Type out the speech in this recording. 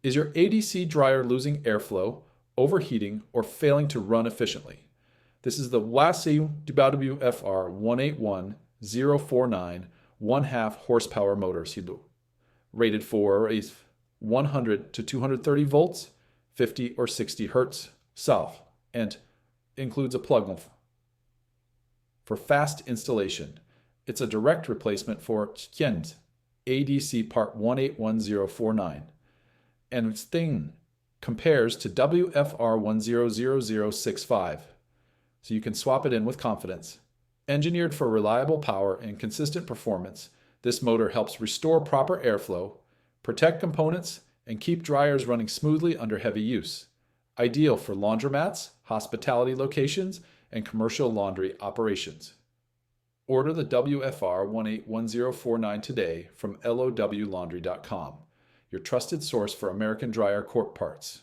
Is your ADC dryer losing airflow, overheating, or failing to run efficiently? This is the WASI WFR181049 1/2 horsepower motor silu, rated for 100 to 230 volts, 50 or 60 hertz, south, and includes a plug for fast installation. It's a direct replacement for Qian's ADC part 181049, and its thing compares to WFR100065, so you can swap it in with confidence. Engineered for reliable power and consistent performance, this motor helps restore proper airflow, protect components, and keep dryers running smoothly under heavy use. Ideal for laundromats, hospitality locations, and commercial laundry operations. Order the WFR181049 today from lowlaundry.com, your trusted source for American dryer quart parts.